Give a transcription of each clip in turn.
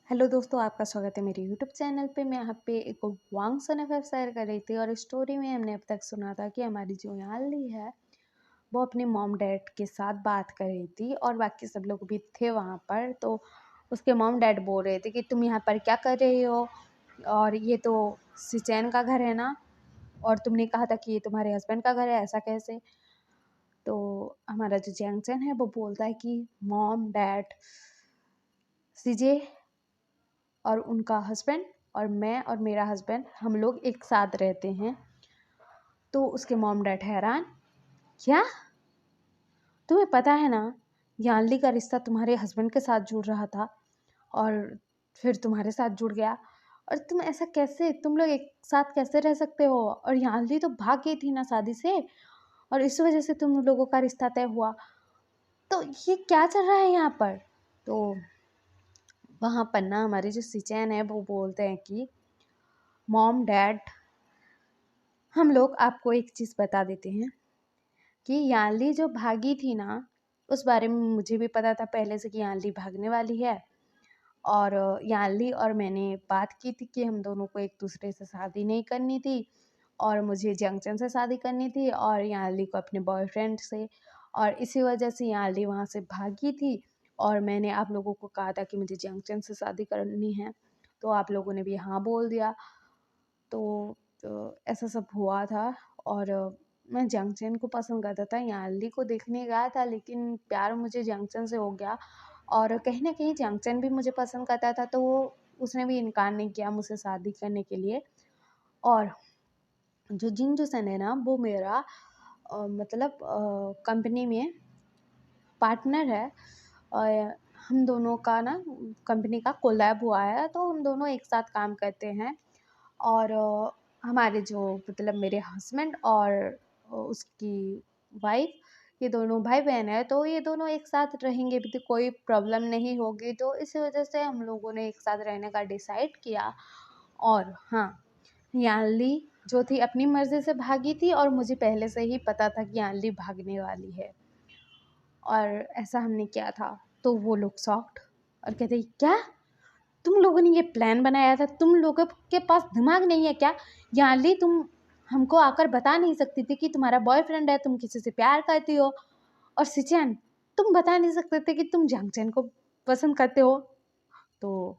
Hello दोस्तों, आपका स्वागत है मेरे यूट्यूब चैनल पे। मैं यहाँ पे एक वांग सन एफ शेयर कर रही थी और स्टोरी में हमने अब तक सुना था कि हमारी जो याली है वो अपने मॉम डैड के साथ बात कर रही थी और बाकी सब लोग भी थे वहाँ पर। तो उसके मॉम डैड बोल रहे थे कि तुम यहाँ पर क्या कर रही हो, और ये तो सिचैन का घर है ना, और तुमने कहा था कि ये तुम्हारे हस्बैंड का घर है, ऐसा कैसे। तो हमारा जो जैंगचन है वो बोलता है कि मॉम डैड सीजे और उनका हस्बैंड और मैं और मेरा हस्बैंड हम लोग एक साथ रहते हैं। तो उसके मॉम डैड हैरान, क्या तुम्हें पता है ना, यानली का रिश्ता तुम्हारे हस्बैंड के साथ जुड़ रहा था और फिर तुम्हारे साथ जुड़ गया, और तुम ऐसा कैसे, तुम लोग एक साथ कैसे रह सकते हो, और यानली तो भाग गई थी ना शादी से, और इस वजह से तुम लोगों का रिश्ता तय हुआ। तो ये क्या चल रहा है यहाँ पर। तो वहाँ पर ना हमारी जो सिचैन है वो बोलते हैं कि मॉम डैड, हम लोग आपको एक चीज़ बता देते हैं कि यानली जो भागी थी ना, उस बारे में मुझे भी पता था पहले से कि यानली भागने वाली है। और यानली और मैंने बात की थी कि हम दोनों को एक दूसरे से शादी नहीं करनी थी, और मुझे जंक्शन से शादी करनी थी और यानली को अपने बॉयफ्रेंड से, और इसी वजह से यानली वहाँ से भागी थी। और मैंने आप लोगों को कहा था कि मुझे जंक्शन से शादी करनी है, तो आप लोगों ने भी हाँ बोल दिया। तो ऐसा सब हुआ था। और मैं जंक्शन को पसंद करता था, यानली को देखने गया था, लेकिन प्यार मुझे जंक्शन से हो गया। और कहीं न कहीं जंक्शन भी मुझे पसंद करता था, तो वो उसने भी इनकार नहीं किया मुझसे शादी करने के लिए। और जो जिंजू-सन है ना, वो मेरा मतलब कंपनी में पार्टनर है। हम दोनों का ना कंपनी का कोलैब हुआ है, तो हम दोनों एक साथ काम करते हैं। और हमारे जो मतलब मेरे हस्बैंड और उसकी वाइफ, ये दोनों भाई बहन हैं, तो ये दोनों एक साथ रहेंगे भी तो कोई प्रॉब्लम नहीं होगी, तो इसी वजह से हम लोगों ने एक साथ रहने का डिसाइड किया। और हाँ, यानली जो थी अपनी मर्ज़ी से भागी थी, और मुझे पहले से ही पता था कि यानली भागने वाली है, और ऐसा हमने किया था। तो वो लोग शॉक्ड और कहते, क्या तुम लोगों ने ये प्लान बनाया था, तुम लोगों के पास दिमाग नहीं है क्या? यानली, तुम हमको आकर बता नहीं सकती थी कि तुम्हारा बॉयफ्रेंड है, तुम किसी से प्यार करती हो? और सिचैन, तुम बता नहीं सकते थे कि तुम जंगचैन को पसंद करते हो? तो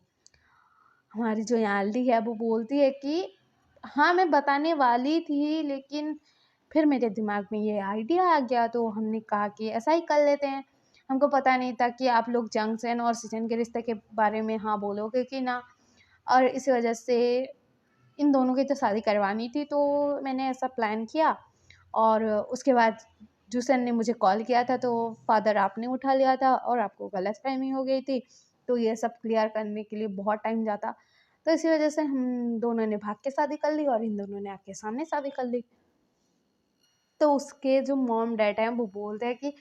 हमारी जो यानली है वो बोलती है कि हाँ, मैं बताने वाली थी, लेकिन फिर मेरे दिमाग में ये आइडिया आ गया, तो हमने कहा कि ऐसा ही कर लेते हैं। हमको पता नहीं था कि आप लोग जंक्शन और सिचैन के रिश्ते के बारे में हाँ बोलोगे कि ना, और इसी वजह से इन दोनों की तो शादी करवानी थी, तो मैंने ऐसा प्लान किया। और उसके बाद जूसन ने मुझे कॉल किया था, तो फादर आपने उठा लिया था और आपको गलतफ़हमी हो गई थी, तो ये सब क्लियर करने के लिए बहुत टाइम जाता। तो इसी वजह से हम दोनों ने भाग के शादी कर ली और इन दोनों ने आके सामने शादी कर ली। तो उसके जो मॉम डैड हैं वो बोलते हैं कि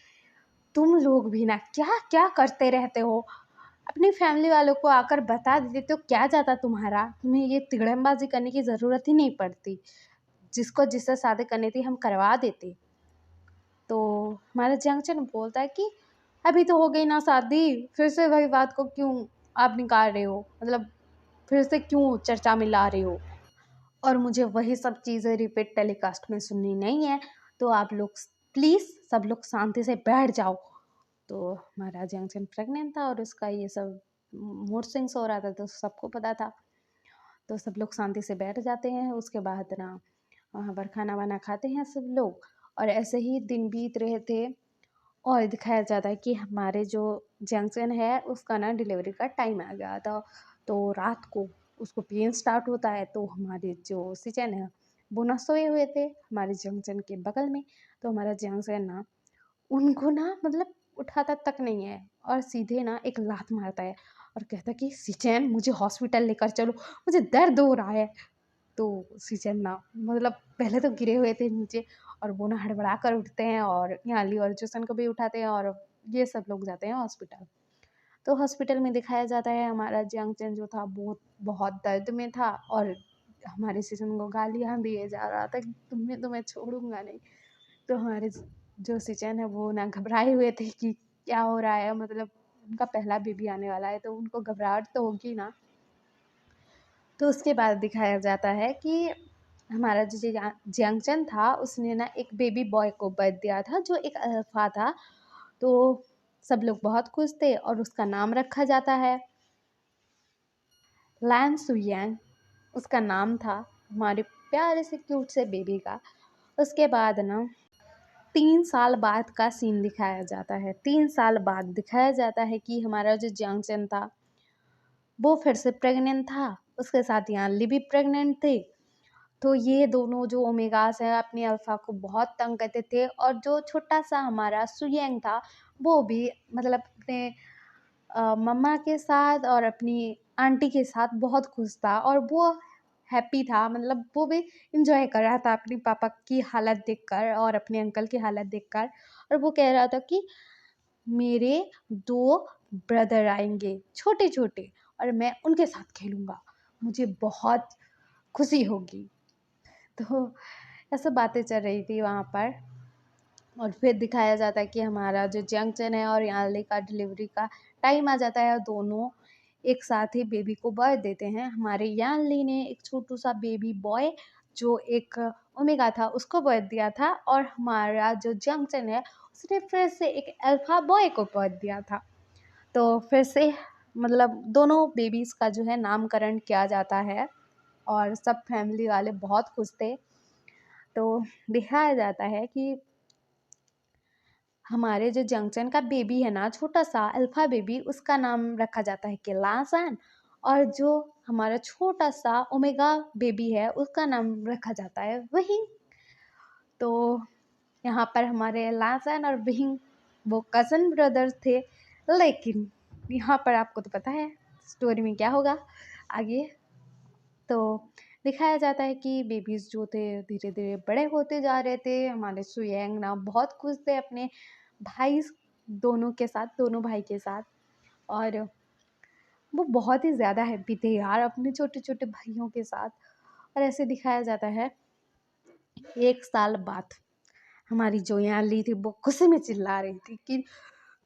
तुम लोग भी ना क्या-क्या करते रहते हो? अपनी फैमिली वालों को आकर बता देते तो क्या जाता तुम्हारा? तुम्हें ये तिगड़मबाज़ी करने की ज़रूरत ही नहीं पड़ती। जिसको जिससे शादी करनी थी हम करवा देते। तो हमारा जंक्शन बोलता है कि अभी तो हो गई ना शादी, फिर से वही बात को क्यों आप निकाल रहे हो? मतलब फिर से क्यों चर्चा में ला रहे हो? और मुझे वही सब चीज़ें रिपीट टेलीकास्ट में सुननी नहीं है, तो आप लोग प्लीज़ सब लोग शांति से बैठ जाओ। तो हमारा जंक्शन प्रेग्नेंट था और उसका ये सब मूड स्विंग्स हो रहा था, तो सबको पता था। तो सब लोग शांति से बैठ जाते हैं। उसके बाद ना वहाँ पर खाना-वाना खाते हैं सब लोग, और ऐसे ही दिन बीत रहे थे। और दिखाया जाता है कि हमारे जो जंक्शन है उसका ना डिलीवरी का टाइम आ गया था। तो रात को उसको पेन स्टार्ट होता है, तो हमारे जो सिचन है वो ना सोए हुए थे हमारे जंक्शन के बगल में। तो हमारा जंक्शन ना उनको ना मतलब उठाता तक नहीं है, और सीधे ना एक लात मारता है और कहता है कि सिचैन, मुझे हॉस्पिटल लेकर चलो, मुझे दर्द हो रहा है। तो सिचन ना मतलब पहले तो गिरे हुए थे नीचे, और वो ना हड़बड़ा कर उठते हैं और याली और जूसन को भी उठाते हैं, और ये सब लोग जाते हैं हॉस्पिटल। तो हॉस्पिटल में दिखाया जाता है हमारा जंक्शन जो था बहुत बहुत दर्द में था, और हमारे सिचन को गालियाँ दिए जा रहा था कि तुम्हें तो मैं छोड़ूँगा नहीं। तो हमारे जो सिचन है वो ना घबराए हुए थे कि क्या हो रहा है, मतलब उनका पहला बेबी आने वाला है, तो उनको घबराहट तो होगी ना। तो उसके बाद दिखाया जाता है कि हमारा जो जियांगचन था उसने ना एक बेबी बॉय को बर्थ दिया था जो एक अल्फा था। तो सब लोग बहुत खुश थे और उसका नाम रखा जाता है लैन सुयांग, उसका नाम था हमारे प्यारे से क्यूट से बेबी का। उसके बाद ना 3 साल बाद का सीन दिखाया जाता है। 3 साल बाद दिखाया जाता है कि हमारा जो जियांगचन था वो फिर से प्रेग्नेंट था, उसके साथ यानली भी प्रेग्नेंट थे। तो ये दोनों जो ओमेगास हैं अपनी अल्फा को बहुत तंग करते थे, और जो छोटा सा हमारा सुयंग था वो भी मतलब अपने मम्मा के साथ और अपनी आंटी के साथ बहुत खुश था, और वो हैप्पी था, मतलब वो भी इंजॉय कर रहा था अपने पापा की हालत देखकर और अपने अंकल की हालत देखकर। और वो कह रहा था कि मेरे 2 ब्रदर आएंगे छोटे छोटे और मैं उनके साथ खेलूँगा, मुझे बहुत खुशी होगी। तो ऐसे बातें चल रही थी वहाँ पर। और फिर दिखाया जाता है कि हमारा जो जंक्शन है और यानली का डिलीवरी का टाइम आ जाता है, और दोनों एक साथ ही बेबी को बर्थ देते हैं। हमारे यानली ने एक छोटू सा बेबी बॉय जो एक ओमेगा था उसको बर्थ दिया था, और हमारा जो जंक्शन है उसने फिर से एक अल्फा बॉय को बर्थ दिया था। तो फिर से मतलब दोनों बेबीज़ का जो है नामकरण किया जाता है, और सब फैमिली वाले बहुत खुश थे। तो दिखाया जाता है कि हमारे जो जंक्शन का बेबी है ना छोटा सा अल्फा बेबी, उसका नाम रखा जाता है केलासान, और जो हमारा छोटा सा ओमेगा बेबी है उसका नाम रखा जाता है वही। तो यहाँ पर हमारे लासन और विहिंग वो कज़न ब्रदर्स थे, लेकिन यहाँ पर आपको तो पता है स्टोरी में क्या होगा आगे। तो दिखाया जाता है कि बेबीज़ जो थे धीरे धीरे बड़े होते जा रहे थे। हमारे सुयंग ना बहुत खुश थे अपने भाई दोनों के साथ, दोनों भाई के साथ, और वो बहुत ही ज़्यादा हैप्पी थे यार अपने छोटे छोटे भाइयों के साथ। और ऐसे दिखाया जाता है 1 साल बाद हमारी जो यहाँ ली थी वो गुस्से में चिल्ला रही थी कि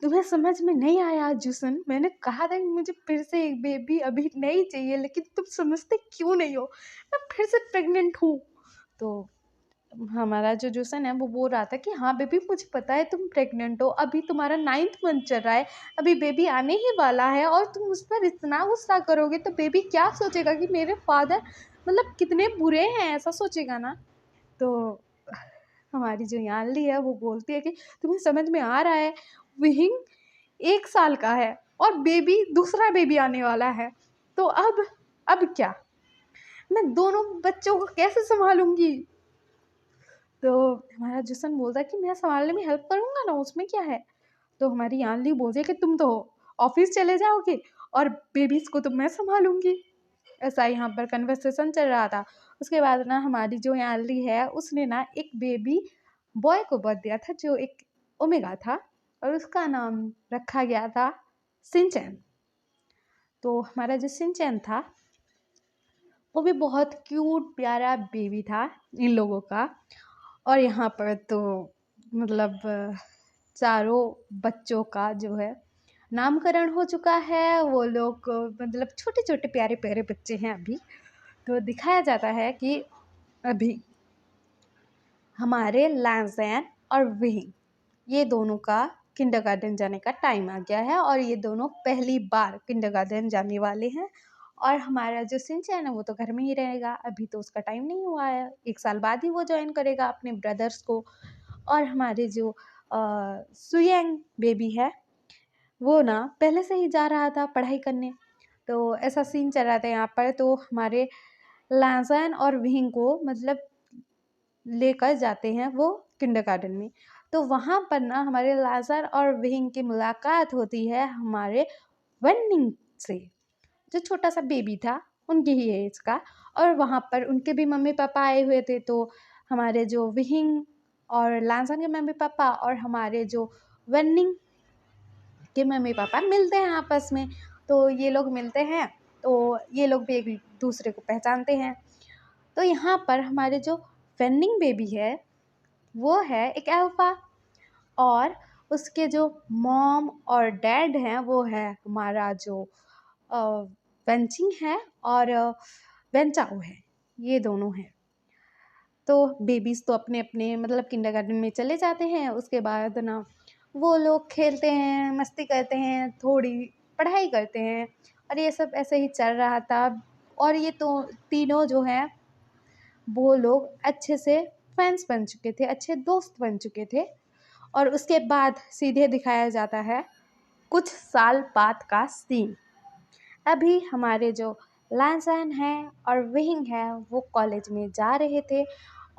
तुम्हें समझ में नहीं आया जूसन, मैंने कहा था कि मुझे फिर से एक बेबी अभी नहीं चाहिए, लेकिन तुम समझते क्यों नहीं हो, मैं फिर से प्रेग्नेंट हूँ। तो हमारा जो जूसन है वो बोल रहा था कि हाँ बेबी मुझे पता है तुम प्रेग्नेंट हो, अभी तुम्हारा 9th मंथ चल रहा है, अभी बेबी आने ही वाला है, और तुम उस पर इतना गुस्सा करोगे तो बेबी क्या सोचेगा कि मेरे फादर मतलब कितने बुरे हैं, ऐसा सोचेगा ना। तो हमारी जो यानली है वो बोलती है कि तुम्हें समझ में आ रहा है विहिंग 1 साल का है और बेबी दूसरा बेबी आने वाला है, तो अब क्या, मैं दोनों बच्चों को कैसे संभालूंगी। तो हमारा जसन बोलता है कि मैं संभालने में हेल्प करूंगा ना, उसमें क्या है। तो हमारी यानली बोलती है कि तुम तो ऑफिस चले जाओगे और बेबीज को तो मैं संभालूंगी। ऐसा यहाँ पर कन्वर्सेशन चल रहा था। उसके बाद ना हमारी जो यानली है उसने ना एक बेबी बॉय को बर्थ दिया था जो एक ओमेगा था, और उसका नाम रखा गया था सिंचैन। तो हमारा जो सिंचैन था वो भी बहुत क्यूट प्यारा बेबी था इन लोगों का। और यहाँ पर तो मतलब चारों बच्चों का जो है नामकरण हो चुका है। वो लोग मतलब छोटे छोटे प्यारे प्यारे बच्चे हैं अभी। तो दिखाया जाता है कि अभी हमारे लैंसैन और विहिंग ये दोनों का किंडरगार्टन जाने का टाइम आ गया है, और ये दोनों पहली बार किंडरगार्टन जाने वाले हैं। और हमारा जो सिंचैन है वो तो घर में ही रहेगा, अभी तो उसका टाइम नहीं हुआ है, 1 साल बाद ही वो ज्वाइन करेगा अपने ब्रदर्स को। और हमारे जो सुयंग बेबी है वो ना पहले से ही जा रहा था पढ़ाई करने। तो ऐसा सीन चल रहा था यहाँ पर। तो हमारे लाजन और विहिंग को मतलब लेकर जाते हैं वो किंडरगार्टन में। तो वहाँ पर ना हमारे लाजर और विहिंग की मुलाकात होती है हमारे वननिंग से, जो छोटा सा बेबी था उनकी ही एज का। और वहाँ पर उनके भी मम्मी पापा आए हुए थे। तो हमारे जो विहिंग और लांसन के मम्मी पापा और हमारे जो वननिंग के मम्मी पापा मिलते हैं आपस में। तो ये लोग मिलते हैं, तो ये लोग भी एक दूसरे को पहचानते हैं। तो यहाँ पर हमारे जो वेनिंग बेबी है वो है एक अल्फा, और उसके जो मॉम और डैड हैं वो है हमारा जो अ, वेंचिंग है और वेंचाओ है, ये दोनों हैं। तो बेबीज़ तो अपने अपने मतलब किंडरगार्टन में चले जाते हैं। उसके बाद ना वो लोग खेलते हैं, मस्ती करते हैं, थोड़ी पढ़ाई करते हैं और ये सब ऐसे ही चल रहा था। और ये तो तीनों जो हैं वो लोग अच्छे से फ्रेंड्स बन चुके थे, अच्छे दोस्त बन चुके थे। और उसके बाद सीधे दिखाया जाता है कुछ साल बाद का सीन। अभी हमारे जो लैनसन हैं और विंग है वो कॉलेज में जा रहे थे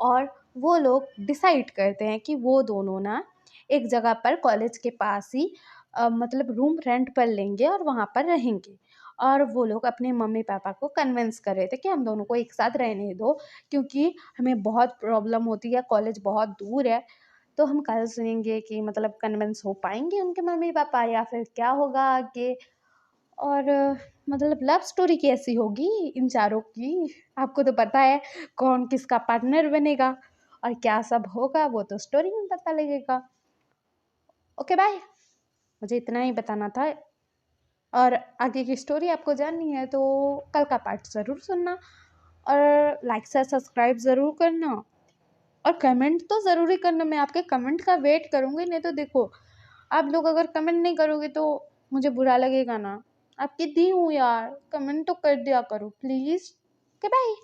और वो लोग डिसाइड करते हैं कि वो दोनों ना एक जगह पर कॉलेज के पास ही मतलब रूम रेंट पर लेंगे और वहाँ पर रहेंगे। और वो लोग अपने मम्मी पापा को कन्विंस कर रहे थे कि हम दोनों को एक साथ रहने दो, क्योंकि हमें बहुत प्रॉब्लम होती है, कॉलेज बहुत दूर है। तो हम कल सुनेंगे कि मतलब कन्विंस हो पाएंगे उनके मम्मी पापा या फिर क्या होगा आगे। और मतलब लव स्टोरी कैसी होगी इन चारों की, आपको तो पता है कौन किसका पार्टनर बनेगा और क्या सब होगा, वो तो स्टोरी में पता लगेगा। ओके बाय, मुझे इतना ही बताना था। और आगे की स्टोरी आपको जाननी है तो कल का पार्ट ज़रूर सुनना और लाइक से सब्सक्राइब ज़रूर करना और कमेंट तो ज़रूरी करना। मैं आपके कमेंट का वेट करूँगी, नहीं तो देखो आप लोग अगर कमेंट नहीं करोगे तो मुझे बुरा लगेगा ना। आपकी दी हूँ यार, कमेंट तो कर दिया करो प्लीज़। Okay bye.